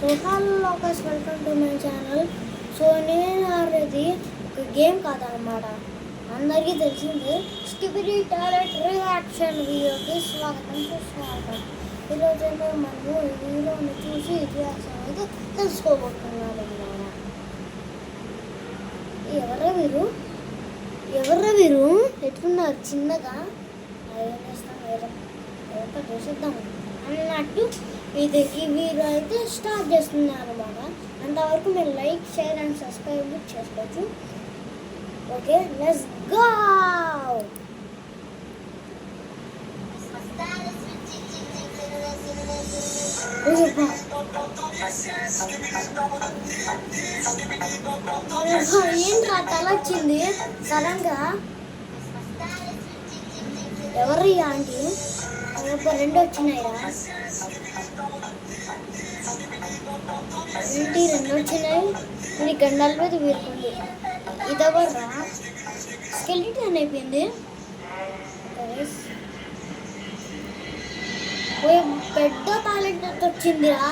So hello guys, welcome to my channel. So నేను ఆడేది ఒక గేమ్ కాదనమాట, అందరికీ తెలిసింది. స్కిబిడి టాయిలెట్ రియాక్షన్ వీడియోకి సుస్వాగతం. ఈరోజు మనము ఈ వీడియోని చూసి రియాక్షన్ అయితే తెలుసుకోబోతున్నాం అన్నమాట. ఎవర్రా వీరు ఎట్లున్నారు చిన్నగా, చూసిద్దాము అన్నట్టు ఇది ఈ వీడియో అయితే స్టార్ట్ చేస్తున్నాను అనమాట. అంతవరకు మీరు లైక్, షేర్ అండ్ సబ్స్క్రైబ్ చేసుకోవచ్చు. Okay, let's go. ఏంట్రా తల వచ్చింది సడన్గా? ఎవరు ఈ ఆంటీ? రెండు వచ్చినాయిరా ఏంటి? రెండు వచ్చినాయి. ఇది గండాల మీద వీరుకుంది. ఇదెవర్రా? స్కెలిటన్ అయిపోయింది. పెద్ద టాయిలెట్ వచ్చిందిరా.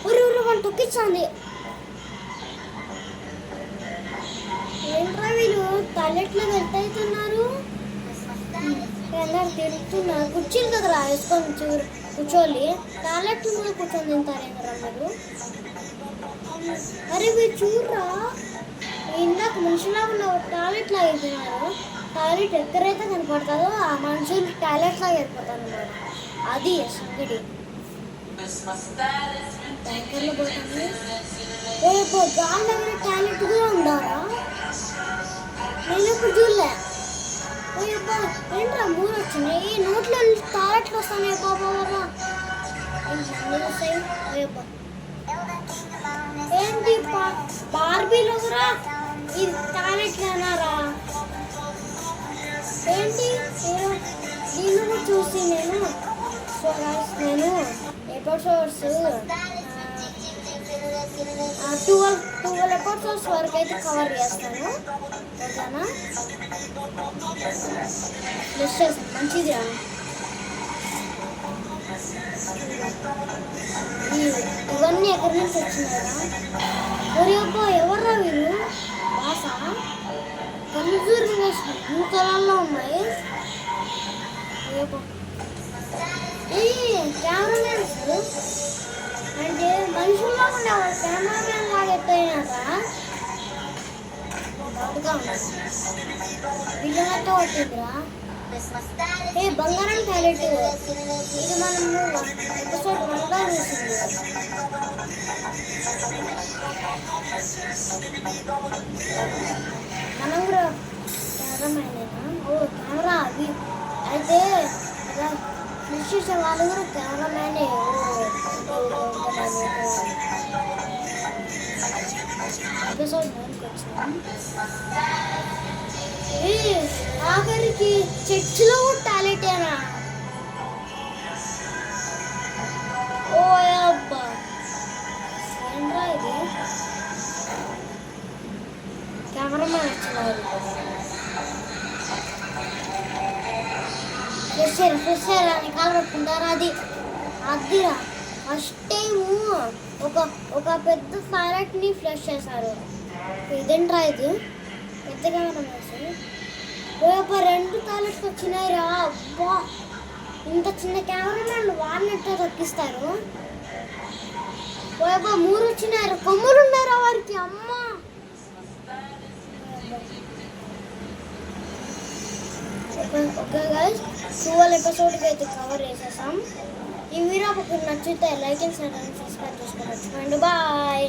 ఊరు వాళ్ళు తొక్కించాలి. ఏంట్రా వీళ్ళు టాయిలెట్లో వెళ్తున్నారు? అందరు తిరుగుతున్నారు. కుర్చీలు దగ్గర వేసుకొని కూర్చోలి. టాయిలెట్ మీద కూర్చొని తింటారేమరా మీరు? అరే మీరు చూడరా, ఇందాక మనుషులాగా ఉన్న టాయిలెట్ లాగా అయిపోయినారు. టాయిలెట్ ఎక్కడైతే కనపడుతుందో ఆ మనుషులు టాయిలెట్ లాగా అయిపోతారు అన్నమాట. అది సంగడి. ట్యాంకర్లో పోతుంది. రేపు గాలి దగ్గర టాయిలెట్ కూడా ఉండాలా? నేను ఇప్పుడు చూడలే. ఏంట్రా మూడు వచ్చినాయి నోట్లో టాయిలెట్లు వస్తాయి. బాబా ఏంటి బార్బీలో కూడా ఈ టాయిలెట్లు అన్నారా? ఏంటి దీన్ని కూడా చూసి నేను ఎపిసోడ్స్ 12 ఎపిసోడ్స్ వరకు అయితే కవర్ చేస్తాను. ఓకేనా? మంచిది. ఇవన్నీ ఎక్కడి నుంచి వచ్చినాయా? ఒరే అబ్బా, ఎవర్రా వీరు? బాస కన్జూర్ బ్లూ కలర్లో ఉన్నాయి. కెమెరామెన్స్ అంటే మనుషుల్లో ఉండేవాళ్ళు కెమెరామెన్ లాగా ఎత్తైనాక వీళ్ళతో వచ్చిందిరా. బంగారం టాయిలెట్ ఇది మనము ఎపిసోడ్ 1లో చూసింది. మనం కూడా కెమెరామెనేనా? కెమెరా అవి అయితే ఫిష్ చేసే వాళ్ళు కూడా కెమెరామెనే. ఎపిసోడ్ 9కి వచ్చినాం. ఆఖరికి చర్చిలో కూడా టాయిలెటేనా? ఓ అబ్బా, ఏంట్రా ఇది? కెమెరామెన్ వచ్చినారు. ఫ్రెష్ అని కాలు పట్టుకుంటారు. అదిరా ఫస్ట్ టైము ఒక పెద్ద టాయిలెట్ని ఫ్లష్ చేశారు. ఇదేంట్రా ఇది? పెద్ద కెమెరామెన్ ఓ 2 టాయిలెట్స్ వచ్చినాయి రా. అబ్బా, ఇంత చిన్న కెమెరామెన్ వాడినట్టు తొక్కిస్తారు. ఓ 3 వచ్చినాయి. కొమ్ములు ఉన్నారా వారికి? అమ్మ. ఓకే గైస్, 12 ఎపిసోడ్కి అయితే కవర్ చేసేసాం. ఈ వీడియో మీకు నచ్చితే like and share and subscribe చేసుకోవచ్చు. బాయ్.